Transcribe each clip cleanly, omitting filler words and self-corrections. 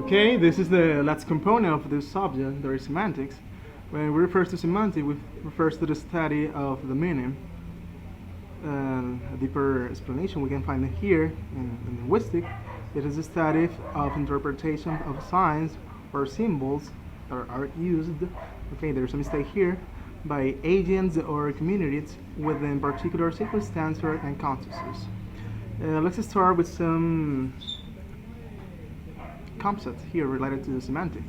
Okay, this is the last component of this subject, there is semantics. When we refer to semantics, we refers to the study of the meaning. And a deeper explanation we can find it here in linguistics. It is a study of interpretation of signs or symbols that are used. Okay, there's a mistake here by agents or communities within particular circumstances and contexts. Let's start with some concepts here related to the semantic.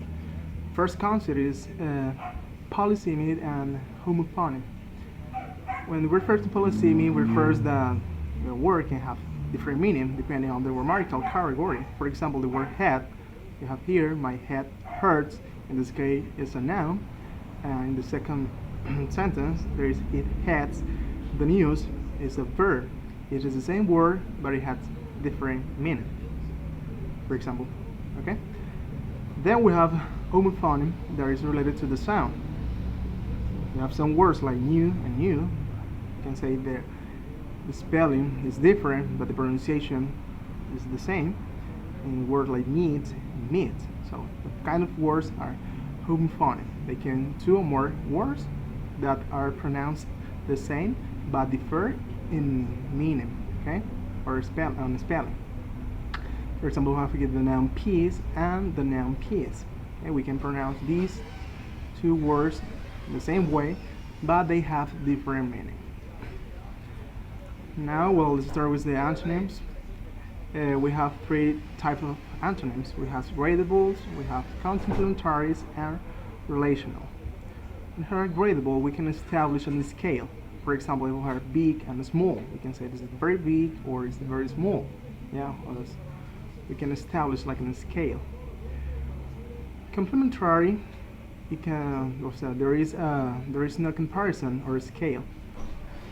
First concept is polysemy and homophony. When we refer to polysemy, we refers that the word can have different meaning depending on the grammatical category. For example, the word head, you have here, my head hurts, in this case is a noun. And in the second sentence, there is it heads, the news is a verb. It is the same word, but it has different meaning, for example. Okay? Then we have homophony that is related to the sound. You have some words like new and new. You can say the spelling is different, but the pronunciation is the same. In words like meat and meat. So the kind of words are homophony. They can two or more words that are pronounced the same but differ in meaning, okay, or spelling. For example, we have to get the noun peace and the noun peace. Okay, we can pronounce these two words the same way, but they have different meaning. Now, well, let's start with the antonyms. We have three types of antonyms. We have gradables, we have complementaries, and relational. In her gradable, we can establish a scale. For example, if we have big and small, we can say this is very big or it's very small. Yeah, we can establish like a scale. Complementary, there is no comparison or scale.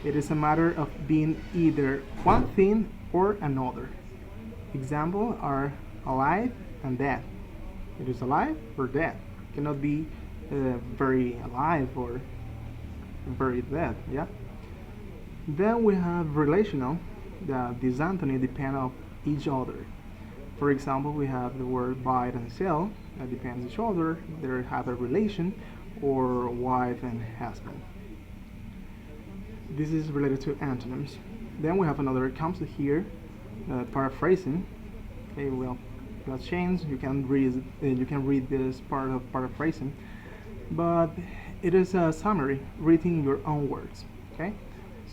It is a matter of being either one thing or another. Examples are alive and dead. It is alive or dead. It cannot be very alive or very dead. Yeah. Then we have relational. These antonyms depend on each other. For example, we have the word buy and sell that depends each other. They have a relation, or wife and husband. This is related to antonyms. Then we have another concept here, paraphrasing. Okay, well, that's changed. You can read this part of paraphrasing, but it is a summary, reading your own words. Okay,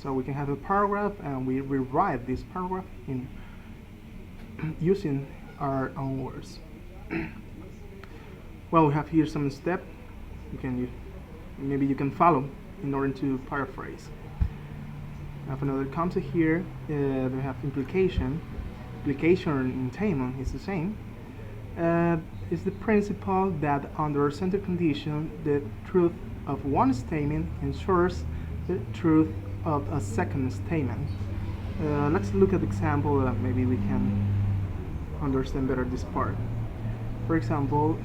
so we can have a paragraph and we rewrite this paragraph in using our own words. Well, we have here some steps maybe you can follow in order to paraphrase. I have another concept here. We have implication. Implication and entailment is the same. It's the principle that under certain conditions, the truth of one statement ensures the truth of a second statement. Let's look at the example. Maybe we can understand better this part. For example,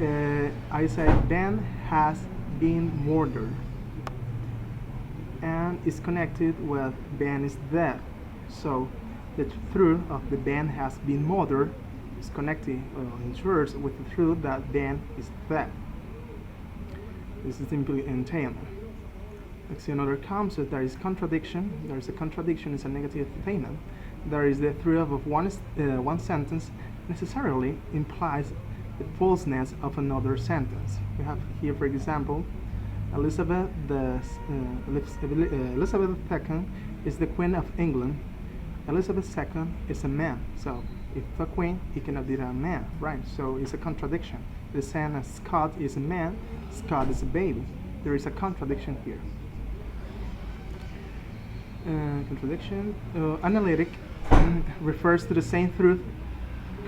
I said Ben has been murdered, and is connected with Ben is dead. So the truth of the Ben has been murdered is connected ensures with the truth that Ben is dead. This is simply entailment. Let's see another concept. There is contradiction. There is a contradiction is a negative statement. There is the truth of one sentence necessarily implies the falseness of another sentence. We have here, for example, Elizabeth II is the Queen of England. Elizabeth II is a man. So if a queen, it cannot be a man, right? So it's a contradiction. The same as Scott is a man, Scott is a baby. There is a contradiction here. Contradiction. Analytic refers to the same truth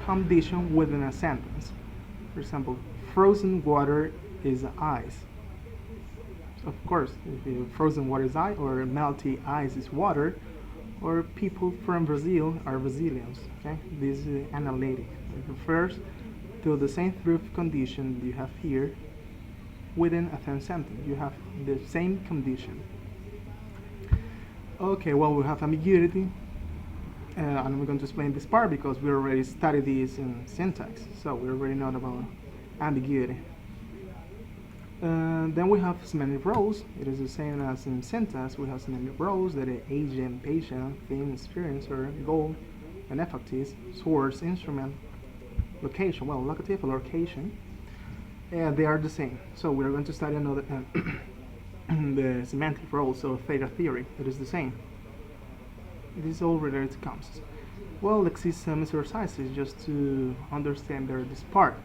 condition within a sentence. For example, frozen water is ice. Of course, if frozen water is ice, or melty ice is water, or people from Brazil are Brazilians. Okay, this is analytic. It refers to the same truth condition you have here within a sentence. You have the same condition. Okay, well, we have ambiguity. And I'm going to explain this part because we already studied this in syntax, so we already know about ambiguity. Then we have semantic roles. It is the same as in syntax. We have semantic roles that are agent, patient, theme, experiencer, goal, and effective, source, instrument, location. Well, locative, location. And they are the same. So we are going to study another the semantic roles of theta theory. It is the same. It is all related to concepts. Well, let's see some exercises just to understand this part.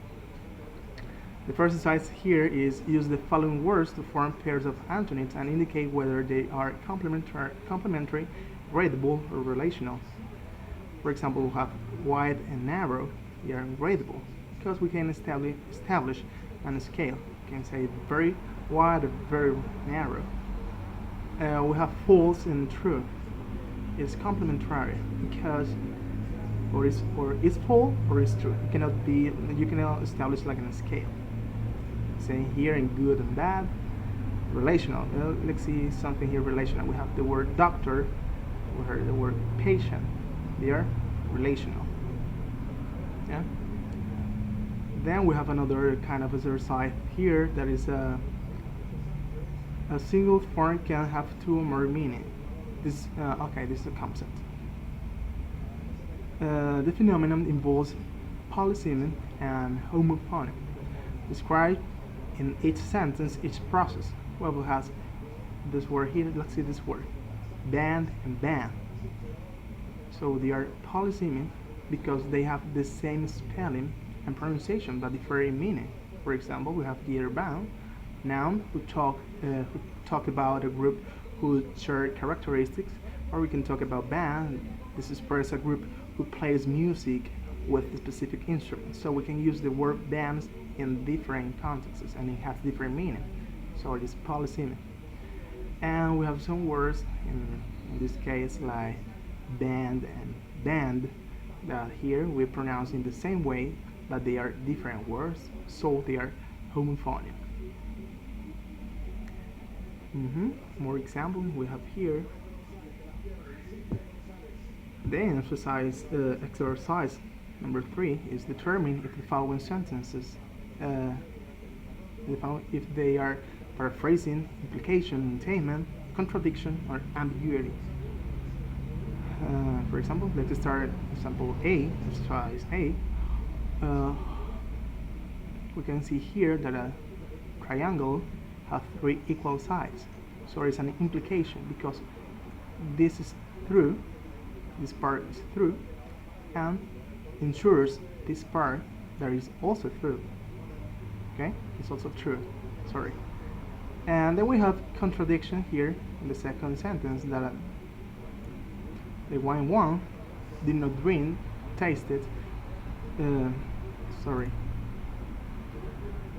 The first exercise here is use the following words to form pairs of antonyms and indicate whether they are complementary, gradable, or relational. For example, we have wide and narrow. They are gradable because we can establish on a scale. We can say very wide or very narrow. We have false and true. It's complementary because or it's false or it's true. You cannot establish like on a scale. Saying here in good and bad. Relational. Let's see something here relational. We have the word doctor. We heard the word patient. They are relational. Yeah. Then we have another kind of exercise here that is a single form can have two or more meaning. This is a concept. The phenomenon involves polysemy and homophony. Describe in each sentence each process. Well, we have this word here. Let's see this word, band and band. So they are polysemy because they have the same spelling and pronunciation but differ in meaning. For example, we have here bound, noun who talk about a group who share characteristics, or we can talk about band. This expresses a group who plays music with a specific instrument. So we can use the word bands in different contexts and it has different meaning. So it is polysemy. And we have some words in this case like band and band that here we pronounce in the same way but they are different words, so they are homophonic. More examples we have here. Then exercise number 3 is determine if the following sentences if they are paraphrasing, implication, entailment, contradiction, or ambiguity. For example, let's start example A, exercise A. We can see here that a triangle has 3 equal sides. So it's an implication because this is true, this part is true, and ensures this part that is also true. Okay, it's also true. Sorry. And then we have contradiction here in the second sentence that the one did not drink, tasted. Sorry.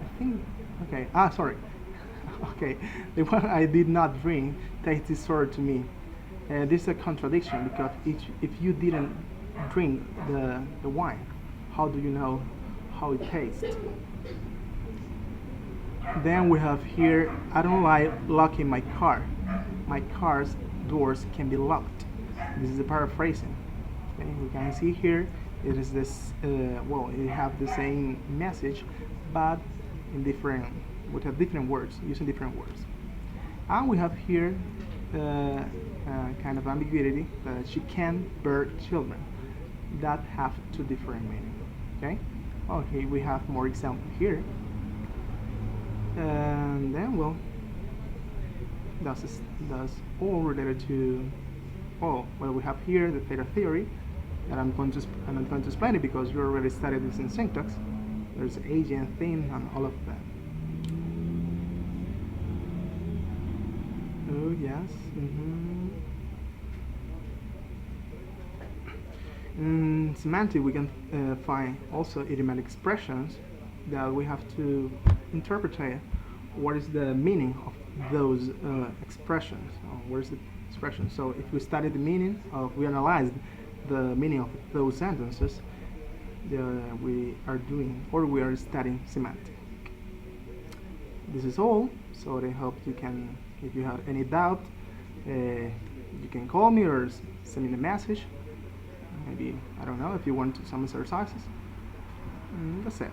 I think. Okay. Sorry. Okay. The one I did not drink tasted sour to me. This is a contradiction because if you didn't drink the wine, how do you know how it tastes? Then we have here, I don't like locking my car. My car's doors can be locked. This is a paraphrasing. Okay, we can see here it is this. It have the same message, but in with different words, using different words. And we have here kind of ambiguity that she can bear children that have 2 different meanings. Okay, we have more examples here. And then that's all related to we have here the theta theory that I'm not going to explain it because you already studied this in syntax. There's agent, theme, and all of that. Oh yes. In semantic, we can find also idiomatic expressions that we have to interpret what is the meaning of those expressions. What is the expression? So if we study the meaning we analyze the meaning of those sentences, we are studying semantic. This is all. So I hope you can, if you have any doubt, you can call me or send me a message. Maybe, I don't know, if you want some exercises. That's it.